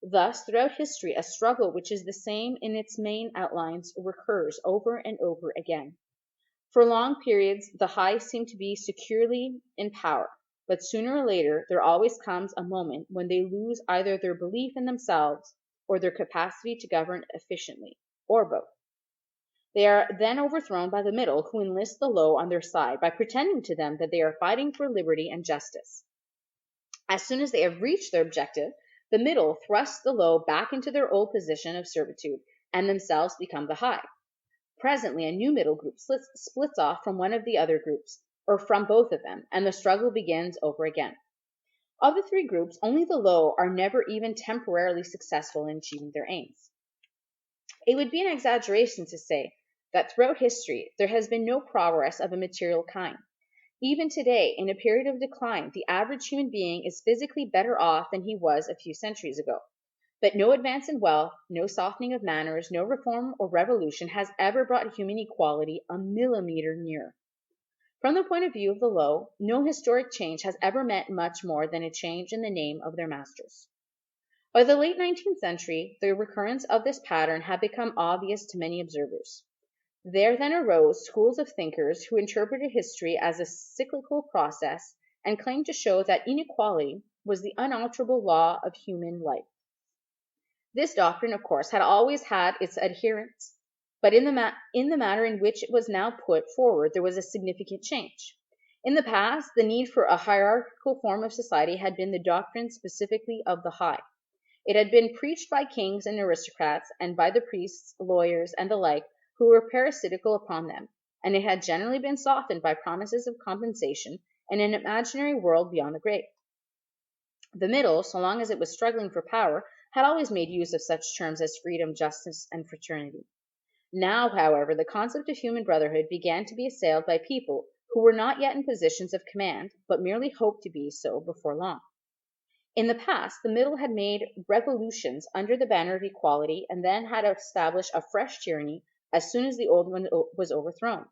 Thus, throughout history, a struggle which is the same in its main outlines recurs over and over again. For long periods, the high seem to be securely in power, but sooner or later there always comes a moment when they lose either their belief in themselves or their capacity to govern efficiently, or both. They are then overthrown by the middle, who enlist the low on their side by pretending to them that they are fighting for liberty and justice. As soon as they have reached their objective, the middle thrusts the low back into their old position of servitude and themselves become the high. Presently, a new middle group splits off from one of the other groups, or from both of them, and the struggle begins over again. Of the three groups, only the low are never even temporarily successful in achieving their aims. It would be an exaggeration to say that throughout history there has been no progress of a material kind. Even today, in a period of decline, the average human being is physically better off than he was a few centuries ago. But no advance in wealth, no softening of manners, no reform or revolution has ever brought human equality a millimeter nearer. From the point of view of the low, no historic change has ever meant much more than a change in the name of their masters. By the late 19th century, the recurrence of this pattern had become obvious to many observers. There then arose schools of thinkers who interpreted history as a cyclical process and claimed to show that inequality was the unalterable law of human life. This doctrine, of course, had always had its adherents, but in the manner in which it was now put forward, there was a significant change. In the past, the need for a hierarchical form of society had been the doctrine specifically of the high. It had been preached by kings and aristocrats, and by the priests, lawyers, and the like, who were parasitical upon them, and it had generally been softened by promises of compensation and an imaginary world beyond the grave. The middle, so long as it was struggling for power, had always made use of such terms as freedom, justice, and fraternity. Now, however, the concept of human brotherhood began to be assailed by people who were not yet in positions of command, but merely hoped to be so before long. In the past, the middle had made revolutions under the banner of equality and then had established a fresh tyranny as soon as the old one was overthrown.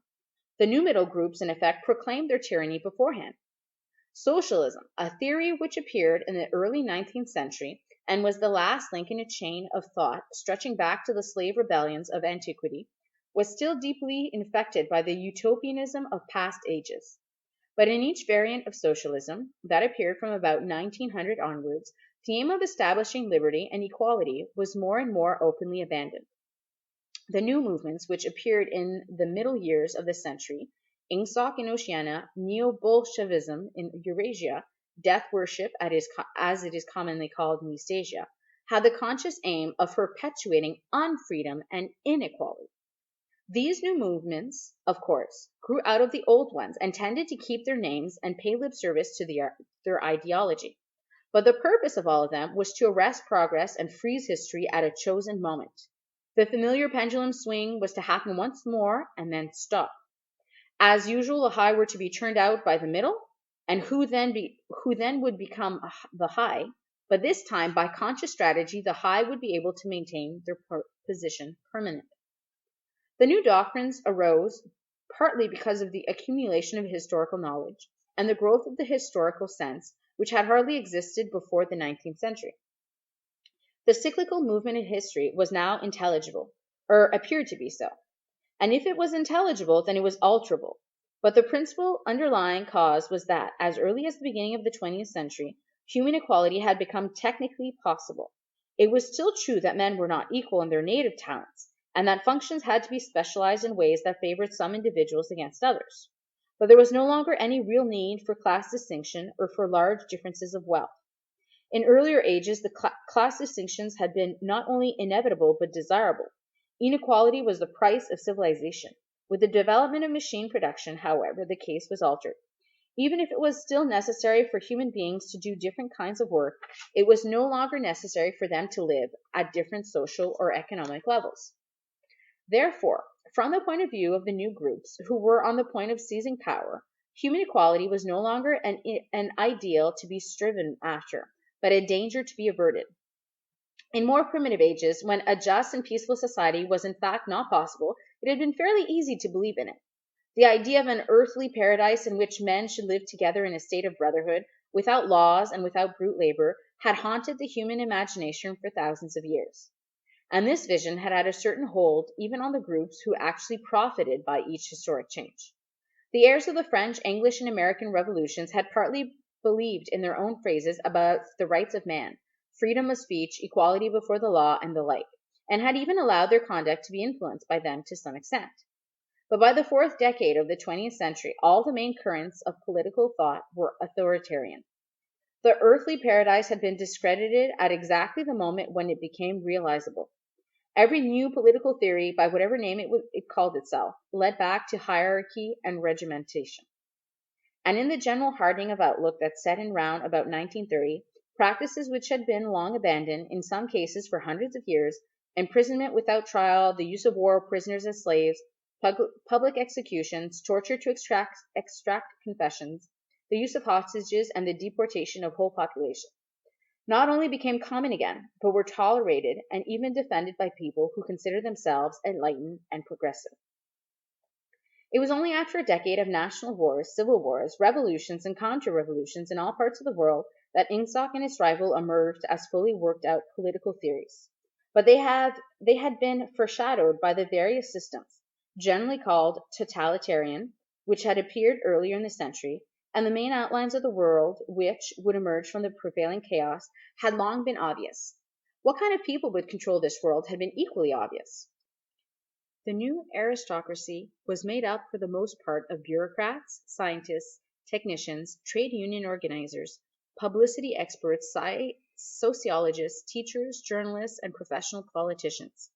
The new middle groups, in effect, proclaimed their tyranny beforehand. Socialism, a theory which appeared in the early 19th century and was the last link in a chain of thought stretching back to the slave rebellions of antiquity, was still deeply infected by the utopianism of past ages. But in each variant of socialism that appeared from about 1900 onwards, the aim of establishing liberty and equality was more and more openly abandoned. The new movements which appeared in the middle years of the century, Ingsoc in Oceania, Neo-Bolshevism in Eurasia, death worship, as it is commonly called in East Asia, had the conscious aim of perpetuating unfreedom and inequality. These new movements, of course, grew out of the old ones and tended to keep their names and pay lip service to their ideology. But the purpose of all of them was to arrest progress and freeze history at a chosen moment. The familiar pendulum swing was to happen once more and then stop. As usual, the high were to be turned out by the middle, and who then would become the high, but this time by conscious strategy the high would be able to maintain their position permanently. The new doctrines arose partly because of the accumulation of historical knowledge and the growth of the historical sense, which had hardly existed before the 19th century. The cyclical movement in history was now intelligible, or appeared to be so. And if it was intelligible, then it was alterable. But the principal underlying cause was that, as early as the beginning of the 20th century, human equality had become technically possible. It was still true that men were not equal in their native talents, and that functions had to be specialized in ways that favored some individuals against others. But there was no longer any real need for class distinction or for large differences of wealth. In earlier ages, the class distinctions had been not only inevitable but desirable. Inequality was the price of civilization. With the development of machine production, however, the case was altered. Even if it was still necessary for human beings to do different kinds of work, it was no longer necessary for them to live at different social or economic levels. Therefore, from the point of view of the new groups who were on the point of seizing power, human equality was no longer an ideal to be striven after, but a danger to be averted. In more primitive ages, when a just and peaceful society was in fact not possible, it had been fairly easy to believe in it. The idea of an earthly paradise in which men should live together in a state of brotherhood, without laws and without brute labor, had haunted the human imagination for thousands of years. And this vision had had a certain hold even on the groups who actually profited by each historic change. The heirs of the French, English, and American revolutions had partly believed in their own phrases about the rights of man, freedom of speech, equality before the law, and the like, and had even allowed their conduct to be influenced by them to some extent. But by the fourth decade of the 20th century, all the main currents of political thought were authoritarian. The earthly paradise had been discredited at exactly the moment when it became realizable. Every new political theory, by whatever name it called itself, led back to hierarchy and regimentation. And in the general hardening of outlook that set in round about 1930, practices which had been long abandoned, in some cases for hundreds of years, imprisonment without trial, the use of war prisoners as slaves, public executions, torture to extract confessions, the use of hostages, and the deportation of whole populations, not only became common again, but were tolerated and even defended by people who considered themselves enlightened and progressive. It was only after a decade of national wars, civil wars, revolutions, and counter-revolutions in all parts of the world that Ingsoc and his rival emerged as fully worked out political theories. But they had been foreshadowed by the various systems, generally called totalitarian, which had appeared earlier in the century, and the main outlines of the world which would emerge from the prevailing chaos had long been obvious. What kind of people would control this world had been equally obvious. The new aristocracy was made up for the most part of bureaucrats, scientists, technicians, trade union organizers, publicity experts, sociologists, teachers, journalists, and professional politicians.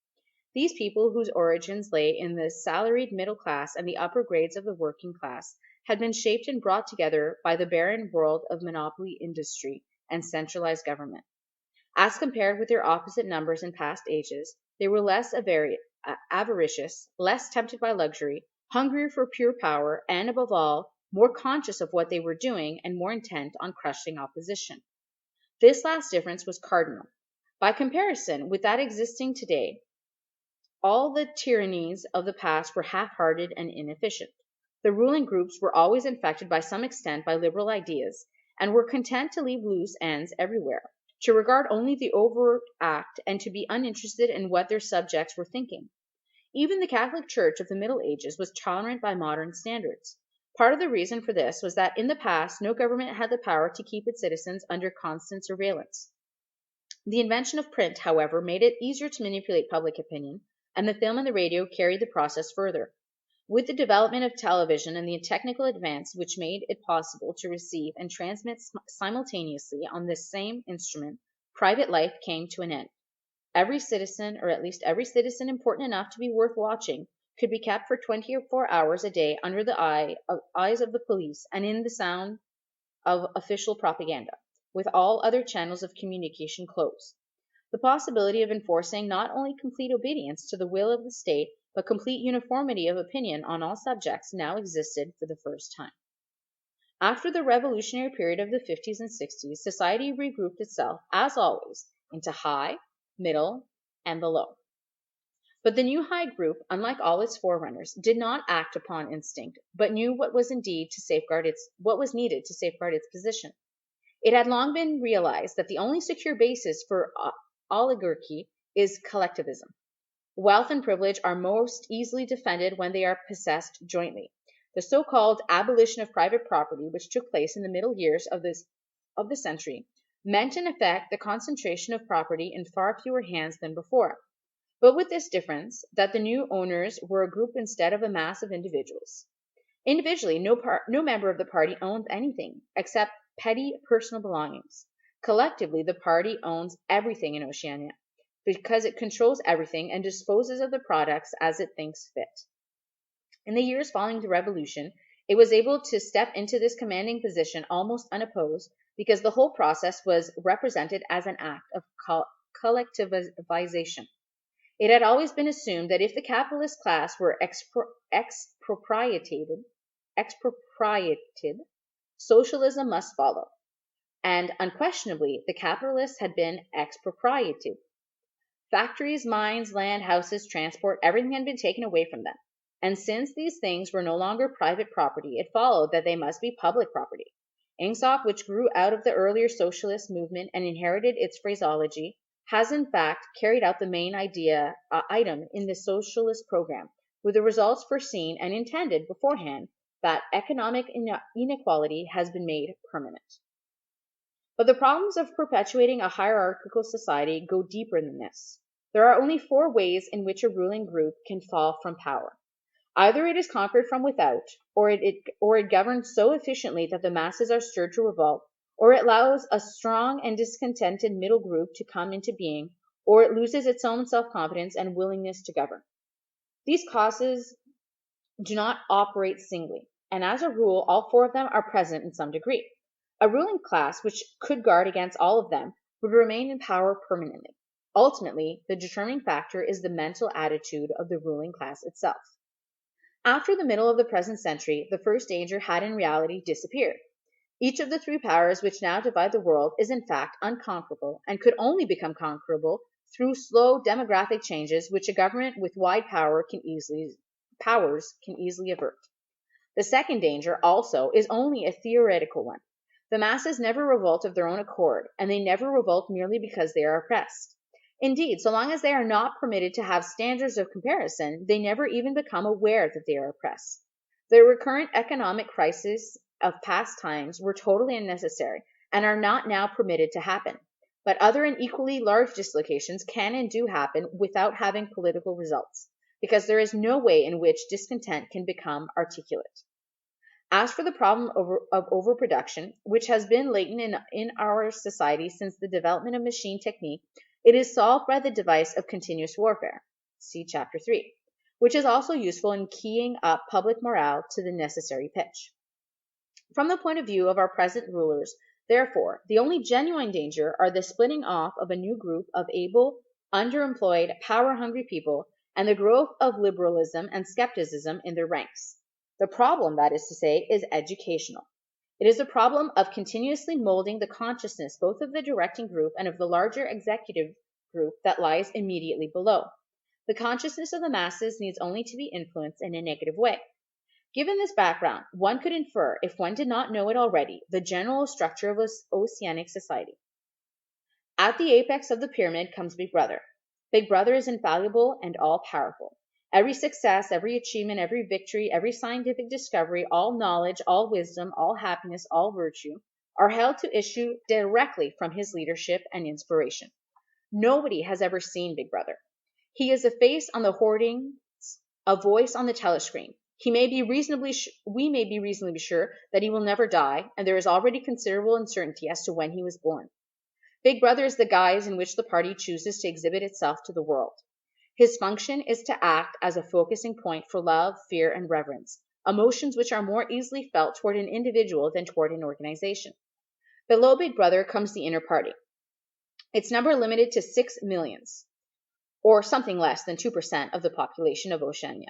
These people, whose origins lay in the salaried middle class and the upper grades of the working class, had been shaped and brought together by the barren world of monopoly industry and centralized government. As compared with their opposite numbers in past ages, they were less avaricious, less tempted by luxury, hungrier for pure power, and above all, more conscious of what they were doing and more intent on crushing opposition. This last difference was cardinal. By comparison with that existing today, all the tyrannies of the past were half-hearted and inefficient. The ruling groups were always infected by some extent by liberal ideas, and were content to leave loose ends everywhere, to regard only the overt act, and to be uninterested in what their subjects were thinking. Even the Catholic Church of the Middle Ages was tolerant by modern standards. Part of the reason for this was that in the past, no government had the power to keep its citizens under constant surveillance. The invention of print, however, made it easier to manipulate public opinion, and the film and the radio carried the process further. With the development of television and the technical advance which made it possible to receive and transmit simultaneously on this same instrument, private life came to an end. Every citizen, or at least every citizen important enough to be worth watching, could be kept for 24 hours a day under the eyes of the police and in the sound of official propaganda, with all other channels of communication closed. The possibility of enforcing not only complete obedience to the will of the state, but complete uniformity of opinion on all subjects now existed for the first time. After the revolutionary period of the 50s and 60s, society regrouped itself, as always, into high, middle, and the low. But the new high group, unlike all its forerunners, did not act upon instinct, but knew what was needed to safeguard its position. It had long been realized that the only secure basis for oligarchy is collectivism. Wealth and privilege are most easily defended when they are possessed jointly. The so-called abolition of private property, which took place in the middle years of the century, meant in effect the concentration of property in far fewer hands than before, but with this difference, that the new owners were a group instead of a mass of individuals. Individually, no member of the party owns anything except petty personal belongings. Collectively, the party owns everything in Oceania, because it controls everything and disposes of the products as it thinks fit. In the years following the revolution, it was able to step into this commanding position almost unopposed, because the whole process was represented as an act of collectivization. It had always been assumed that if the capitalist class were expropriated, socialism must follow. And unquestionably, the capitalists had been expropriated. Factories, mines, land, houses, transport, everything had been taken away from them. And since these things were no longer private property, it followed that they must be public property. Ingsoc, which grew out of the earlier socialist movement and inherited its phraseology, has in fact carried out the main item in the socialist program, with the results foreseen and intended beforehand that economic inequality has been made permanent. But the problems of perpetuating a hierarchical society go deeper than this. There are only 4 ways in which a ruling group can fall from power. Either it is conquered from without, or it governs so efficiently that the masses are stirred to revolt, or it allows a strong and discontented middle group to come into being, or it loses its own self-confidence and willingness to govern. These causes do not operate singly, and as a rule, all 4 of them are present in some degree. A ruling class which could guard against all of them would remain in power permanently. Ultimately, the determining factor is the mental attitude of the ruling class itself. After the middle of the present century, the first danger had in reality disappeared. Each of the 3 powers which now divide the world is in fact unconquerable and could only become conquerable through slow demographic changes which a government with wide powers can easily avert. The second danger also is only a theoretical one. The masses never revolt of their own accord, and they never revolt merely because they are oppressed. Indeed, so long as they are not permitted to have standards of comparison, they never even become aware that they are oppressed. The recurrent economic crises of past times were totally unnecessary and are not now permitted to happen. But other and equally large dislocations can and do happen without having political results, because there is no way in which discontent can become articulate. As for the problem of overproduction, which has been latent in our society since the development of machine technique, it is solved by the device of continuous warfare, see Chapter 3, which is also useful in keying up public morale to the necessary pitch. From the point of view of our present rulers, therefore, the only genuine danger are the splitting off of a new group of able, underemployed, power-hungry people, and the growth of liberalism and skepticism in their ranks. The problem, that is to say, is educational. It is a problem of continuously molding the consciousness both of the directing group and of the larger executive group that lies immediately below. The consciousness of the masses needs only to be influenced in a negative way. Given this background, one could infer, if one did not know it already, the general structure of oceanic society. At the apex of the pyramid comes Big Brother. Big Brother is infallible and all-powerful. Every success, every achievement, every victory, every scientific discovery, all knowledge, all wisdom, all happiness, all virtue, are held to issue directly from his leadership and inspiration. Nobody has ever seen Big Brother. He is a face on the hoardings, a voice on the telescreen. We may be reasonably sure that he will never die, and there is already considerable uncertainty as to when he was born. Big Brother is the guise in which the party chooses to exhibit itself to the world. His function is to act as a focusing point for love, fear, and reverence, emotions which are more easily felt toward an individual than toward an organization. Below Big Brother comes the inner party. Its number limited to 6 millions, or something less than 2% of the population of Oceania.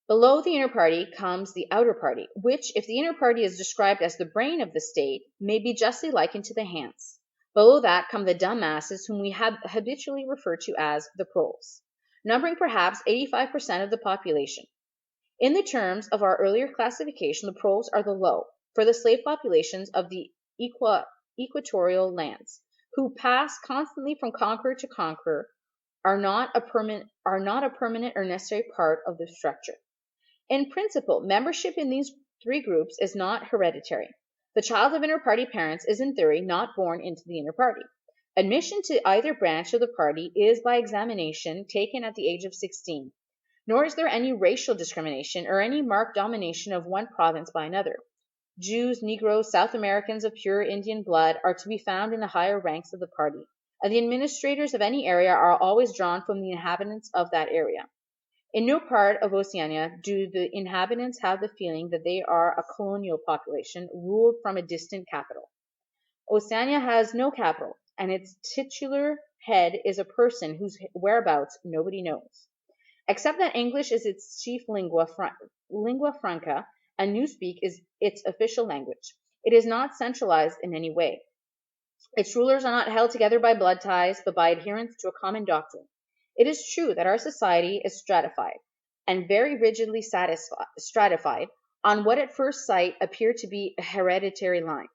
Below the inner party comes the outer party, which, if the inner party is described as the brain of the state, may be justly likened to the hands. Below that come the dumb masses whom we habitually refer to as the proles, numbering perhaps 85% of the population. In the terms of our earlier classification, the proles are the low, for the slave populations of the equatorial lands, who pass constantly from conqueror to conqueror, are not a permanent or necessary part of the structure. In principle, membership in these 3 groups is not hereditary. The child of inner party parents is in theory not born into the inner party. Admission to either branch of the party is by examination taken at the age of 16. Nor is there any racial discrimination or any marked domination of one province by another. Jews, Negroes, South Americans of pure Indian blood are to be found in the higher ranks of the party, and the administrators of any area are always drawn from the inhabitants of that area. In no part of Oceania do the inhabitants have the feeling that they are a colonial population ruled from a distant capital. Oceania has no capital, and its titular head is a person whose whereabouts nobody knows. Except that English is its chief lingua franca, and Newspeak is its official language. It is not centralized in any way. Its rulers are not held together by blood ties, but by adherence to a common doctrine. It is true that our society is stratified, and very rigidly stratified, on what at first sight appear to be hereditary lines.